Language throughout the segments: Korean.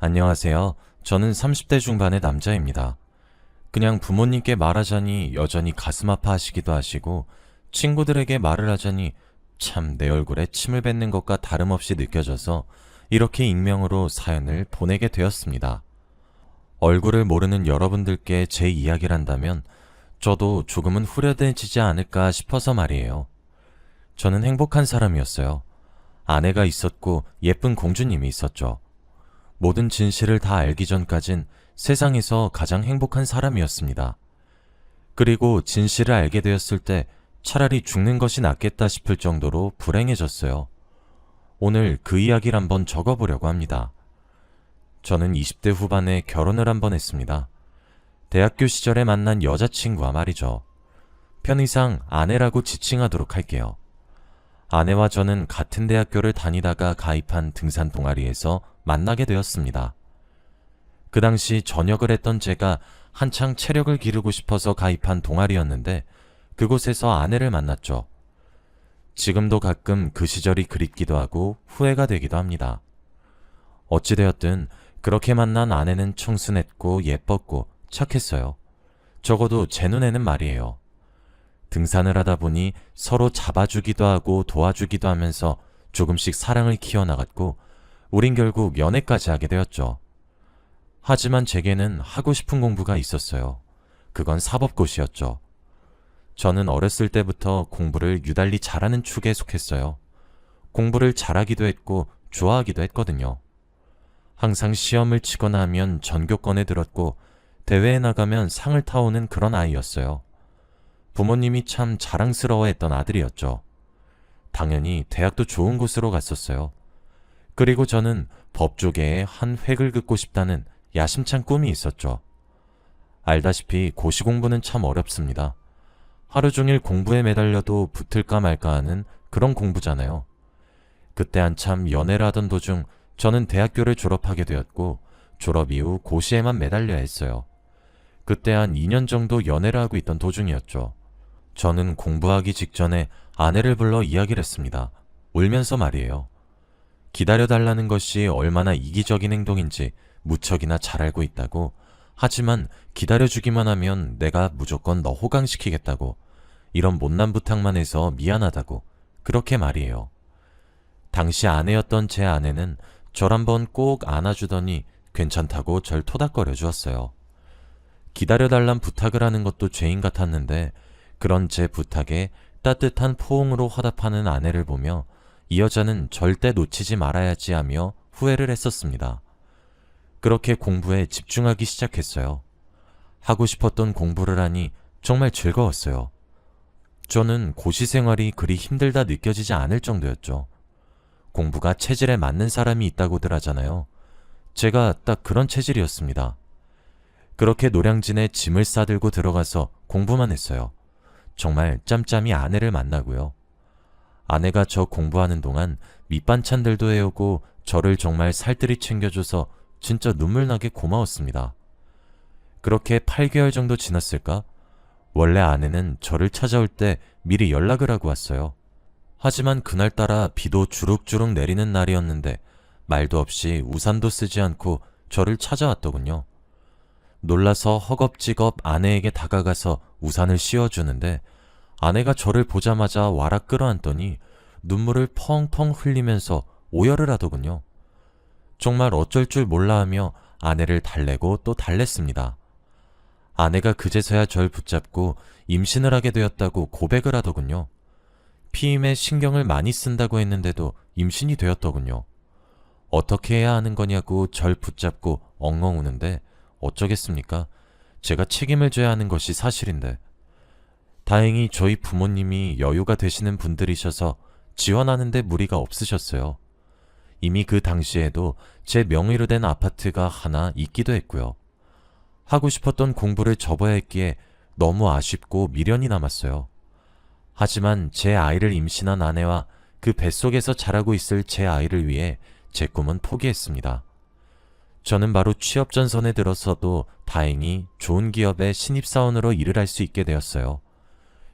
안녕하세요. 저는 30대 중반의 남자입니다. 그냥 부모님께 말하자니 여전히 가슴 아파하시기도 하시고 친구들에게 말을 하자니 참 내 얼굴에 침을 뱉는 것과 다름없이 느껴져서 이렇게 익명으로 사연을 보내게 되었습니다. 얼굴을 모르는 여러분들께 제 이야기를 한다면 저도 조금은 후련해지지 않을까 싶어서 말이에요. 저는 행복한 사람이었어요. 아내가 있었고 예쁜 공주님이 있었죠. 모든 진실을 다 알기 전까진 세상에서 가장 행복한 사람이었습니다. 그리고 진실을 알게 되었을 때 차라리 죽는 것이 낫겠다 싶을 정도로 불행해졌어요. 오늘 그 이야기를 한번 적어보려고 합니다. 저는 20대 후반에 결혼을 한번 했습니다. 대학교 시절에 만난 여자친구와 말이죠. 편의상 아내라고 지칭하도록 할게요. 아내와 저는 같은 대학교를 다니다가 가입한 등산 동아리에서 만나게 되었습니다. 그 당시 전역을 했던 제가 한창 체력을 기르고 싶어서 가입한 동아리였는데 그곳에서 아내를 만났죠. 지금도 가끔 그 시절이 그립기도 하고 후회가 되기도 합니다. 어찌되었든 그렇게 만난 아내는 청순했고 예뻤고 착했어요. 적어도 제 눈에는 말이에요. 등산을 하다 보니 서로 잡아주기도 하고 도와주기도 하면서 조금씩 사랑을 키워나갔고 우린 결국 연애까지 하게 되었죠. 하지만 제게는 하고 싶은 공부가 있었어요. 그건 사법고시였죠. 저는 어렸을 때부터 공부를 유달리 잘하는 축에 속했어요. 공부를 잘하기도 했고 좋아하기도 했거든요. 항상 시험을 치거나 하면 전교권에 들었고 대회에 나가면 상을 타오는 그런 아이였어요. 부모님이 참 자랑스러워했던 아들이었죠. 당연히 대학도 좋은 곳으로 갔었어요. 그리고 저는 법조계에 한 획을 긋고 싶다는 야심찬 꿈이 있었죠. 알다시피 고시 공부는 참 어렵습니다. 하루 종일 공부에 매달려도 붙을까 말까 하는 그런 공부잖아요. 그때 한참 연애를 하던 도중 저는 대학교를 졸업하게 되었고 졸업 이후 고시에만 매달려야 했어요. 그때 한 2년 정도 연애를 하고 있던 도중이었죠. 저는 공부하기 직전에 아내를 불러 이야기를 했습니다. 울면서 말이에요. 기다려달라는 것이 얼마나 이기적인 행동인지 무척이나 잘 알고 있다고. 하지만 기다려주기만 하면 내가 무조건 너 호강시키겠다고. 이런 못난 부탁만 해서 미안하다고. 그렇게 말이에요. 당시 아내였던 제 아내는 절 한번 꼭 안아주더니 괜찮다고 절 토닥거려 주었어요. 기다려달란 부탁을 하는 것도 죄인 같았는데 그런 제 부탁에 따뜻한 포옹으로 화답하는 아내를 보며 이 여자는 절대 놓치지 말아야지 하며 후회를 했었습니다. 그렇게 공부에 집중하기 시작했어요. 하고 싶었던 공부를 하니 정말 즐거웠어요. 저는 고시 생활이 그리 힘들다 느껴지지 않을 정도였죠. 공부가 체질에 맞는 사람이 있다고들 하잖아요. 제가 딱 그런 체질이었습니다. 그렇게 노량진에 짐을 싸들고 들어가서 공부만 했어요. 정말 짬짬이 아내를 만나고요. 아내가 저 공부하는 동안 밑반찬들도 해오고 저를 정말 살뜰히 챙겨줘서 진짜 눈물나게 고마웠습니다. 그렇게 8개월 정도 지났을까? 원래 아내는 저를 찾아올 때 미리 연락을 하고 왔어요. 하지만 그날따라 비도 주룩주룩 내리는 날이었는데 말도 없이 우산도 쓰지 않고 저를 찾아왔더군요. 놀라서 허겁지겁 아내에게 다가가서 우산을 씌워주는데 아내가 저를 보자마자 와락 끌어안더니 눈물을 펑펑 흘리면서 오열을 하더군요. 정말 어쩔 줄 몰라 하며 아내를 달래고 또 달랬습니다. 아내가 그제서야 절 붙잡고 임신을 하게 되었다고 고백을 하더군요. 피임에 신경을 많이 쓴다고 했는데도 임신이 되었더군요. 어떻게 해야 하는 거냐고 절 붙잡고 엉엉 우는데 어쩌겠습니까? 제가 책임을 져야 하는 것이 사실인데. 다행히 저희 부모님이 여유가 되시는 분들이셔서 지원하는데 무리가 없으셨어요. 이미 그 당시에도 제 명의로 된 아파트가 하나 있기도 했고요. 하고 싶었던 공부를 접어야 했기에 너무 아쉽고 미련이 남았어요. 하지만 제 아이를 임신한 아내와 그 뱃속에서 자라고 있을 제 아이를 위해 제 꿈은 포기했습니다. 저는 바로 취업 전선에 들어서도 다행히 좋은 기업의 신입사원으로 일을 할 수 있게 되었어요.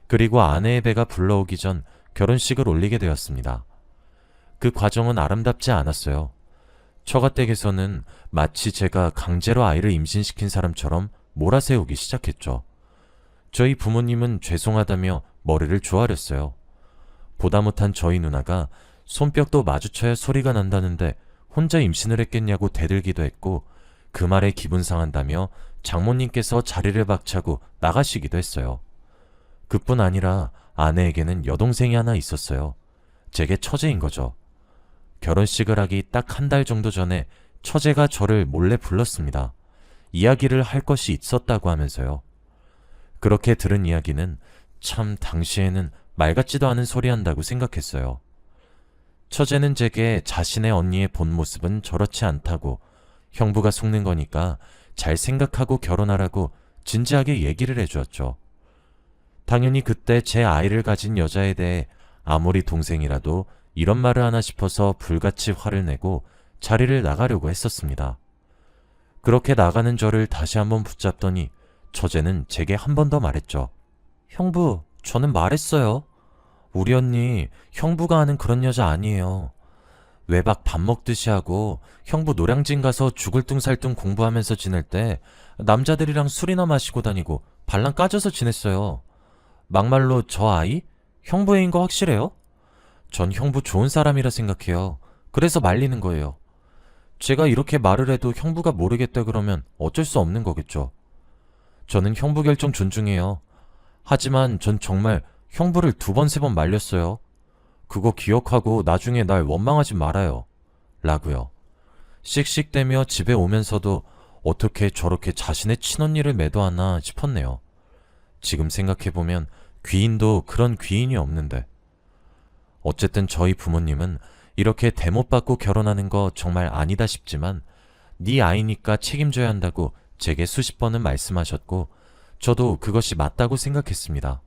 그리고 아내의 배가 불러오기 전 결혼식을 올리게 되었습니다. 그 과정은 아름답지 않았어요. 처가댁에서는 마치 제가 강제로 아이를 임신시킨 사람처럼 몰아세우기 시작했죠. 저희 부모님은 죄송하다며 머리를 조아렸어요. 보다 못한 저희 누나가 손뼉도 마주쳐야 소리가 난다는데 혼자 임신을 했겠냐고 대들기도 했고, 그 말에 기분 상한다며 장모님께서 자리를 박차고 나가시기도 했어요. 그뿐 아니라 아내에게는 여동생이 하나 있었어요. 제게 처제인 거죠. 결혼식을 하기 딱 한 달 정도 전에 처제가 저를 몰래 불렀습니다. 이야기를 할 것이 있었다고 하면서요. 그렇게 들은 이야기는 참 당시에는 말 같지도 않은 소리 한다고 생각했어요. 처제는 제게 자신의 언니의 본 모습은 저렇지 않다고, 형부가 속는 거니까 잘 생각하고 결혼하라고 진지하게 얘기를 해주었죠. 당연히 그때 제 아이를 가진 여자에 대해 아무리 동생이라도 이런 말을 하나 싶어서 불같이 화를 내고 자리를 나가려고 했었습니다. 그렇게 나가는 저를 다시 한번 붙잡더니 처제는 제게 한 번 더 말했죠. 형부, 저는 말했어요. 우리 언니 형부가 하는 그런 여자 아니에요. 외박 밥 먹듯이 하고 형부 노량진 가서 죽을 뚱살뚱 공부하면서 지낼 때 남자들이랑 술이나 마시고 다니고 발랑 까져서 지냈어요. 막말로 저 아이? 형부 애인 거 확실해요? 전 형부 좋은 사람이라 생각해요. 그래서 말리는 거예요. 제가 이렇게 말을 해도 형부가 모르겠다 그러면 어쩔 수 없는 거겠죠. 저는 형부 결정 존중해요. 하지만 전 정말 형부를 2번, 3번 말렸어요. 그거 기억하고 나중에 날 원망하지 말아요. 라고요. 씩씩대며 집에 오면서도 어떻게 저렇게 자신의 친언니를 매도하나 싶었네요. 지금 생각해보면 귀인도 그런 귀인이 없는데. 어쨌든 저희 부모님은 이렇게 대못받고 결혼하는 거 정말 아니다 싶지만 네 아이니까 책임져야 한다고 제게 수십 번은 말씀하셨고, 저도 그것이 맞다고 생각했습니다.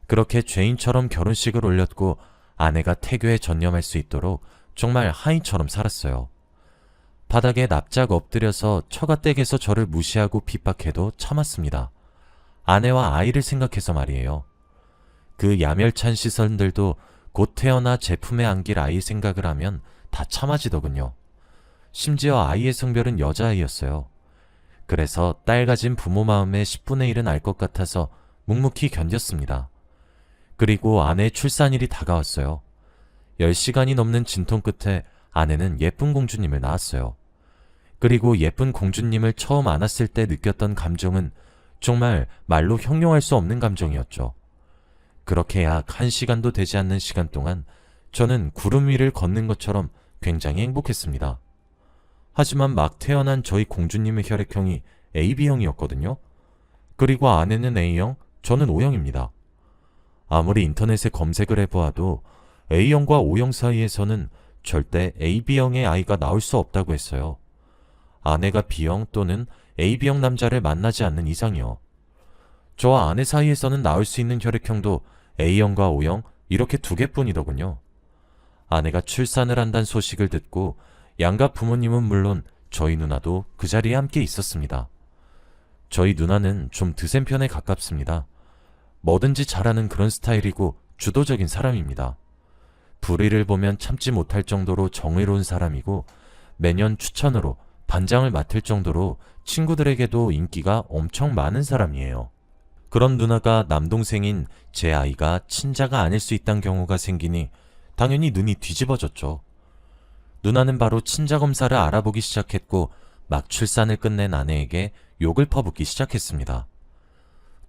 그렇게 죄인처럼 결혼식을 올렸고 아내가 태교에 전념할 수 있도록 정말 하인처럼 살았어요. 바닥에 납작 엎드려서 처가댁에서 저를 무시하고 핍박해도 참았습니다. 아내와 아이를 생각해서 말이에요. 그 야멸찬 시선들도 곧 태어나 제품에 안길 아이 생각을 하면 다 참아지더군요. 심지어 아이의 성별은 여자아이였어요. 그래서 딸 가진 부모 마음의 10분의 1은 알 것 같아서 묵묵히 견뎠습니다. 그리고 아내의 출산일이 다가왔어요. 10시간이 넘는 진통 끝에 아내는 예쁜 공주님을 낳았어요. 그리고 예쁜 공주님을 처음 안았을 때 느꼈던 감정은 정말 말로 형용할 수 없는 감정이었죠. 그렇게 약 1시간도 되지 않는 시간 동안 저는 구름 위를 걷는 것처럼 굉장히 행복했습니다. 하지만 막 태어난 저희 공주님의 혈액형이 AB형이었거든요. 그리고 아내는 A형, 저는 O형입니다. 아무리 인터넷에 검색을 해보아도 A형과 O형 사이에서는 절대 AB형의 아이가 나올 수 없다고 했어요. 아내가 B형 또는 AB형 남자를 만나지 않는 이상이요. 저와 아내 사이에서는 나올 수 있는 혈액형도 A형과 O형 이렇게 2개뿐이더군요. 아내가 출산을 한다는 소식을 듣고 양가 부모님은 물론 저희 누나도 그 자리에 함께 있었습니다. 저희 누나는 좀 드센 편에 가깝습니다. 뭐든지 잘하는 그런 스타일이고 주도적인 사람입니다. 불의를 보면 참지 못할 정도로 정의로운 사람이고 매년 추천으로 반장을 맡을 정도로 친구들에게도 인기가 엄청 많은 사람이에요. 그런 누나가 남동생인 제 아이가 친자가 아닐 수 있다는 경우가 생기니 당연히 눈이 뒤집어졌죠. 누나는 바로 친자 검사를 알아보기 시작했고 막 출산을 끝낸 아내에게 욕을 퍼붓기 시작했습니다.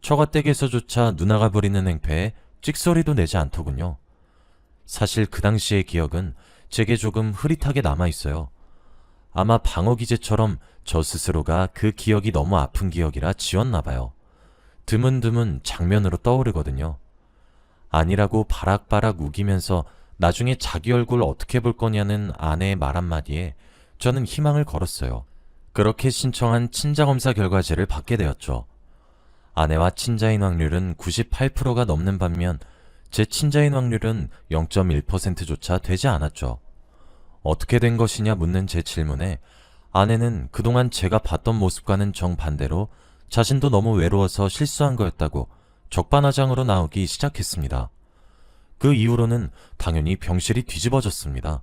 처가댁에서조차 누나가 부리는 행패에 찍소리도 내지 않더군요. 사실 그 당시의 기억은 제게 조금 흐릿하게 남아있어요. 아마 방어 기제처럼 저 스스로가 그 기억이 너무 아픈 기억이라 지웠나봐요. 드문드문 장면으로 떠오르거든요. 아니라고 바락바락 우기면서 나중에 자기 얼굴 어떻게 볼 거냐는 아내의 말 한마디에 저는 희망을 걸었어요. 그렇게 신청한 친자검사 결과지를 받게 되었죠. 아내와 친자인 확률은 98%가 넘는 반면 제 친자인 확률은 0.1%조차 되지 않았죠. 어떻게 된 것이냐 묻는 제 질문에 아내는 그동안 제가 봤던 모습과는 정반대로 자신도 너무 외로워서 실수한 거였다고 적반하장으로 나오기 시작했습니다. 그 이후로는 당연히 병실이 뒤집어졌습니다.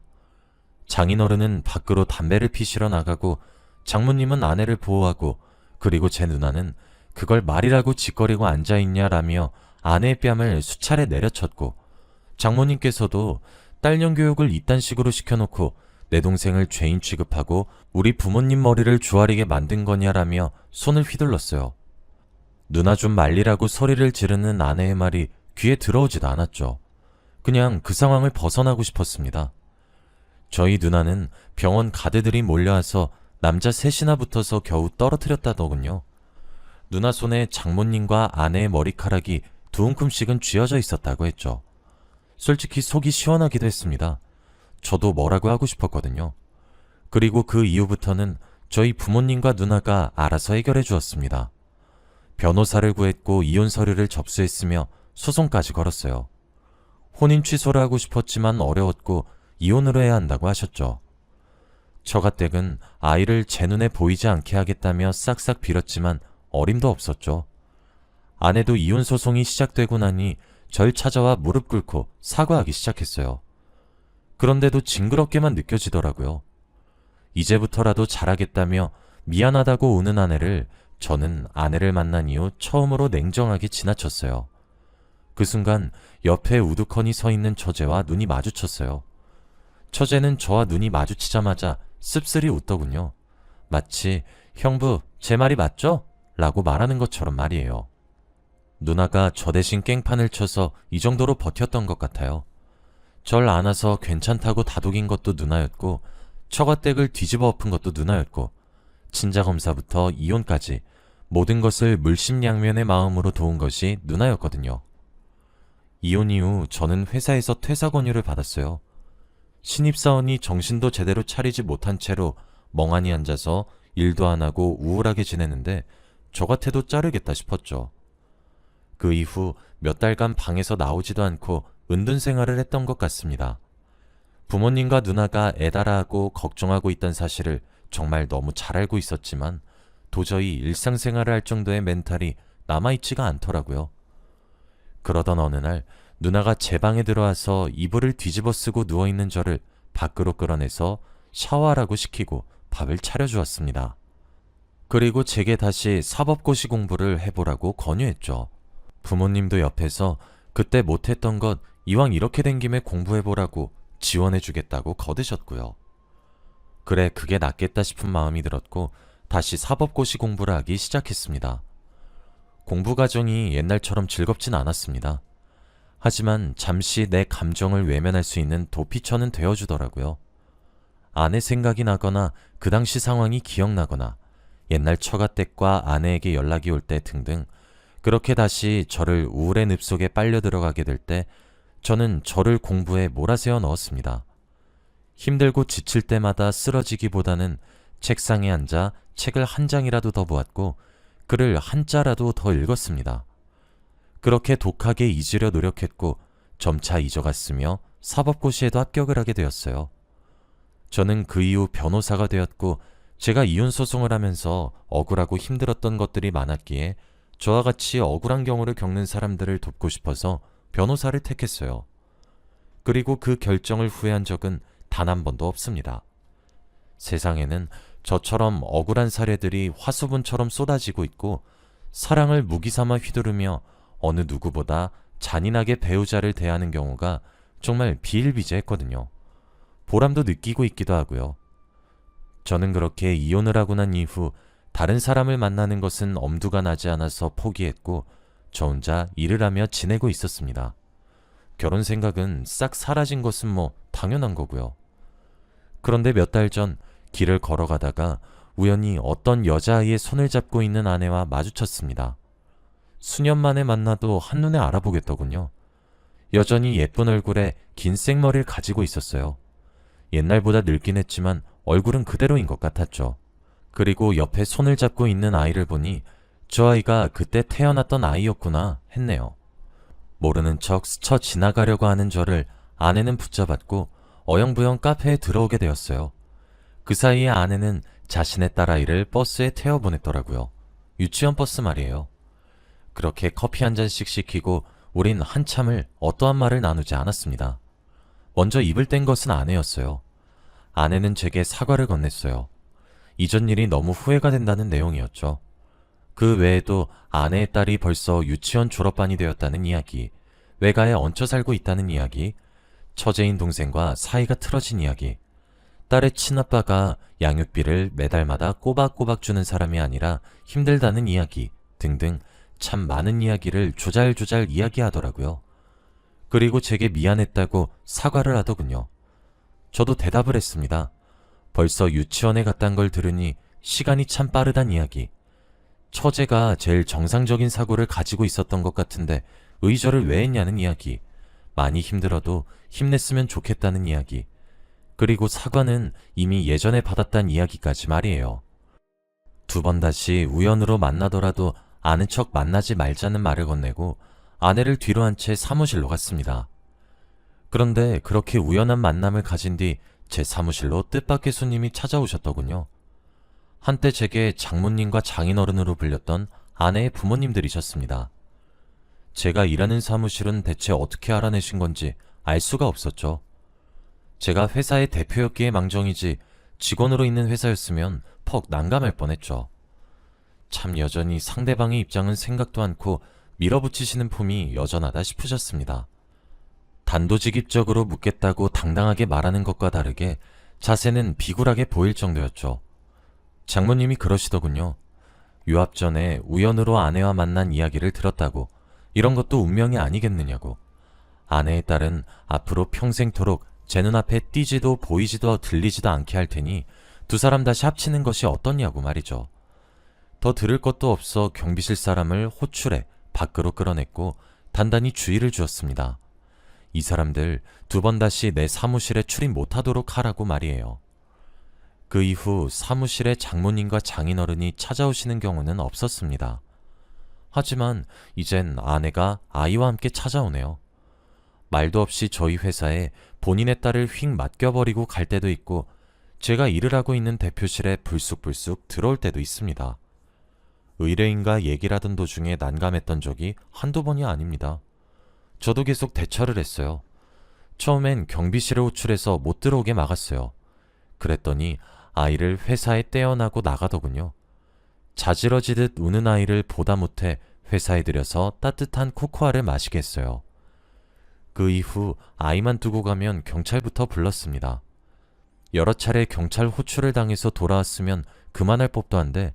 장인어른은 밖으로 담배를 피시러 나가고 장모님은 아내를 보호하고 그리고 제 누나는 그걸 말이라고 짓거리고 앉아있냐라며 아내의 뺨을 수차례 내려쳤고 장모님께서도 딸년 교육을 이딴 식으로 시켜놓고 내 동생을 죄인 취급하고 우리 부모님 머리를 주아리게 만든 거냐라며 손을 휘둘렀어요. 누나 좀 말리라고 소리를 지르는 아내의 말이 귀에 들어오지도 않았죠. 그냥 그 상황을 벗어나고 싶었습니다. 저희 누나는 병원 가드들이 몰려와서 남자 셋이나 붙어서 겨우 떨어뜨렸다더군요. 누나 손에 장모님과 아내의 머리카락이 두 움큼씩은 쥐어져 있었다고 했죠. 솔직히 속이 시원하기도 했습니다. 저도 뭐라고 하고 싶었거든요. 그리고 그 이후부터는 저희 부모님과 누나가 알아서 해결해 주었습니다. 변호사를 구했고 이혼 서류를 접수했으며 소송까지 걸었어요. 혼인 취소를 하고 싶었지만 어려웠고 이혼으로 해야 한다고 하셨죠. 처가댁은 아이를 제 눈에 보이지 않게 하겠다며 싹싹 빌었지만 어림도 없었죠. 아내도 이혼 소송이 시작되고 나니 절 찾아와 무릎 꿇고 사과하기 시작했어요. 그런데도 징그럽게만 느껴지더라고요. 이제부터라도 잘하겠다며 미안하다고 우는 아내를 저는 아내를 만난 이후 처음으로 냉정하게 지나쳤어요. 그 순간 옆에 우두커니 서 있는 처제와 눈이 마주쳤어요. 처제는 저와 눈이 마주치자마자 씁쓸히 웃더군요. 마치 형부 제 말이 맞죠? 라고 말하는 것처럼 말이에요. 누나가 저 대신 깽판을 쳐서 이 정도로 버텼던 것 같아요. 절 안아서 괜찮다고 다독인 것도 누나였고 처가댁을 뒤집어 엎은 것도 누나였고 친자검사부터 이혼까지 모든 것을 물심양면의 마음으로 도운 것이 누나였거든요. 이혼 이후 저는 회사에서 퇴사 권유를 받았어요. 신입사원이 정신도 제대로 차리지 못한 채로 멍하니 앉아서 일도 안 하고 우울하게 지내는데 저 같아도 자르겠다 싶었죠. 그 이후 몇 달간 방에서 나오지도 않고 은둔 생활을 했던 것 같습니다. 부모님과 누나가 애달아하고 걱정하고 있던 사실을 정말 너무 잘 알고 있었지만 도저히 일상생활을 할 정도의 멘탈이 남아있지가 않더라고요. 그러던 어느 날 누나가 제 방에 들어와서 이불을 뒤집어 쓰고 누워있는 저를 밖으로 끌어내서 샤워하라고 시키고 밥을 차려주었습니다. 그리고 제게 다시 사법고시 공부를 해보라고 권유했죠. 부모님도 옆에서 그때 못했던 것 이왕 이렇게 된 김에 공부해보라고 지원해주겠다고 거드셨고요. 그래 그게 낫겠다 싶은 마음이 들었고 다시 사법고시 공부를 하기 시작했습니다. 공부 과정이 옛날처럼 즐겁진 않았습니다. 하지만 잠시 내 감정을 외면할 수 있는 도피처는 되어주더라고요. 아내 생각이 나거나 그 당시 상황이 기억나거나 옛날 처가댁과 아내에게 연락이 올 때 등등 그렇게 다시 저를 우울의 늪속에 빨려 들어가게 될 때 저는 저를 공부에 몰아세워 넣었습니다. 힘들고 지칠 때마다 쓰러지기보다는 책상에 앉아 책을 한 장이라도 더 보았고 글을 한자라도 더 읽었습니다. 그렇게 독하게 잊으려 노력했고 점차 잊어갔으며 사법고시에도 합격을 하게 되었어요. 저는 그 이후 변호사가 되었고 제가 이혼소송을 하면서 억울하고 힘들었던 것들이 많았기에 저와 같이 억울한 경우를 겪는 사람들을 돕고 싶어서 변호사를 택했어요. 그리고 그 결정을 후회한 적은 단 한 번도 없습니다. 세상에는 저처럼 억울한 사례들이 화수분처럼 쏟아지고 있고 사랑을 무기삼아 휘두르며 어느 누구보다 잔인하게 배우자를 대하는 경우가 정말 비일비재했거든요. 보람도 느끼고 있기도 하고요. 저는 그렇게 이혼을 하고 난 이후 다른 사람을 만나는 것은 엄두가 나지 않아서 포기했고 저 혼자 일을 하며 지내고 있었습니다. 결혼 생각은 싹 사라진 것은 뭐 당연한 거고요. 그런데 몇 달 전 길을 걸어가다가 우연히 어떤 여자아이의 손을 잡고 있는 아내와 마주쳤습니다. 수년 만에 만나도 한눈에 알아보겠더군요. 여전히 예쁜 얼굴에 긴 생머리를 가지고 있었어요. 옛날보다 늙긴 했지만 얼굴은 그대로인 것 같았죠. 그리고 옆에 손을 잡고 있는 아이를 보니 저 아이가 그때 태어났던 아이였구나 했네요. 모르는 척 스쳐 지나가려고 하는 저를 아내는 붙잡았고 어영부영 카페에 들어오게 되었어요. 그 사이에 아내는 자신의 딸아이를 버스에 태워보냈더라고요. 유치원 버스 말이에요. 그렇게 커피 한 잔씩 시키고 우린 한참을 어떠한 말을 나누지 않았습니다. 먼저 입을 뗀 것은 아내였어요. 아내는 제게 사과를 건넸어요. 이전 일이 너무 후회가 된다는 내용이었죠. 그 외에도 아내의 딸이 벌써 유치원 졸업반이 되었다는 이야기, 외가에 얹혀 살고 있다는 이야기, 처제인 동생과 사이가 틀어진 이야기, 딸의 친아빠가 양육비를 매달마다 꼬박꼬박 주는 사람이 아니라 힘들다는 이야기 등등 참 많은 이야기를 조잘조잘 이야기하더라고요. 그리고 제게 미안했다고 사과를 하더군요. 저도 대답을 했습니다. 벌써 유치원에 갔단 걸 들으니 시간이 참 빠르단 이야기. 처제가 제일 정상적인 사고를 가지고 있었던 것 같은데 의절을 왜 했냐는 이야기. 많이 힘들어도 힘냈으면 좋겠다는 이야기. 그리고 사과는 이미 예전에 받았단 이야기까지 말이에요. 두 번 다시 우연으로 만나더라도 아는 척 만나지 말자는 말을 건네고 아내를 뒤로 한 채 사무실로 갔습니다. 그런데 그렇게 우연한 만남을 가진 뒤 제 사무실로 뜻밖의 손님이 찾아오셨더군요. 한때 제게 장모님과 장인어른으로 불렸던 아내의 부모님들이셨습니다. 제가 일하는 사무실은 대체 어떻게 알아내신 건지 알 수가 없었죠. 제가 회사의 대표였기에 망정이지 직원으로 있는 회사였으면 퍽 난감할 뻔했죠. 참 여전히 상대방의 입장은 생각도 않고 밀어붙이시는 품이 여전하다 싶으셨습니다. 단도직입적으로 묻겠다고 당당하게 말하는 것과 다르게 자세는 비굴하게 보일 정도였죠. 장모님이 그러시더군요. 유학 전에 우연으로 아내와 만난 이야기를 들었다고, 이런 것도 운명이 아니겠느냐고. 아내의 딸은 앞으로 평생토록 제 눈앞에 띄지도 보이지도 들리지도 않게 할 테니 두 사람 다시 합치는 것이 어떻냐고 말이죠. 더 들을 것도 없어 경비실 사람을 호출해 밖으로 끌어냈고 단단히 주의를 주었습니다. 이 사람들 두 번 다시 내 사무실에 출입 못하도록 하라고 말이에요. 그 이후 사무실에 장모님과 장인어른이 찾아오시는 경우는 없었습니다. 하지만 이젠 아내가 아이와 함께 찾아오네요. 말도 없이 저희 회사에 본인의 딸을 휙 맡겨버리고 갈 때도 있고 제가 일을 하고 있는 대표실에 불쑥불쑥 들어올 때도 있습니다. 의뢰인과 얘기를 하던 도중에 난감했던 적이 한두 번이 아닙니다. 저도 계속 대처를 했어요. 처음엔 경비실에 호출해서 못 들어오게 막았어요. 그랬더니 아이를 회사에 떼어나고 나가더군요. 자지러지듯 우는 아이를 보다 못해 회사에 들여서 따뜻한 코코아를 마시게 했어요. 그 이후 아이만 두고 가면 경찰부터 불렀습니다. 여러 차례 경찰 호출을 당해서 돌아왔으면 그만할 법도 한데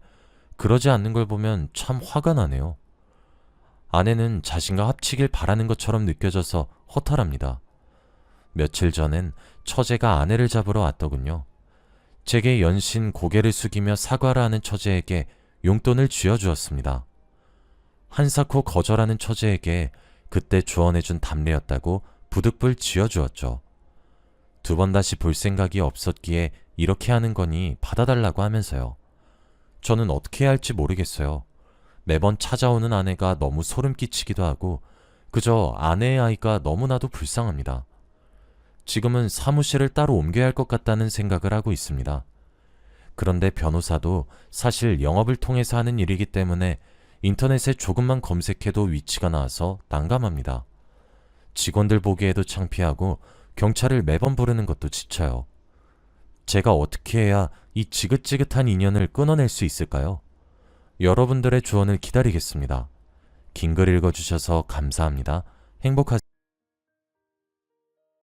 그러지 않는 걸 보면 참 화가 나네요. 아내는 자신과 합치길 바라는 것처럼 느껴져서 허탈합니다. 며칠 전엔 처제가 아내를 잡으러 왔더군요. 제게 연신 고개를 숙이며 사과를 하는 처제에게 용돈을 쥐어주었습니다. 한사코 거절하는 처제에게 그때 조언해준 담례였다고 부득불 쥐어주었죠. 두 번 다시 볼 생각이 없었기에 이렇게 하는 거니 받아달라고 하면서요. 저는 어떻게 해야 할지 모르겠어요. 매번 찾아오는 아내가 너무 소름 끼치기도 하고 그저 아내의 아이가 너무나도 불쌍합니다. 지금은 사무실을 따로 옮겨야 할 것 같다는 생각을 하고 있습니다. 그런데 변호사도 사실 영업을 통해서 하는 일이기 때문에 인터넷에 조금만 검색해도 위치가 나와서 난감합니다. 직원들 보기에도 창피하고 경찰을 매번 부르는 것도 지쳐요. 제가 어떻게 해야 이 지긋지긋한 인연을 끊어낼 수 있을까요? 여러분들의 조언을 기다리겠습니다. 긴 글 읽어주셔서 감사합니다. 행복하세요.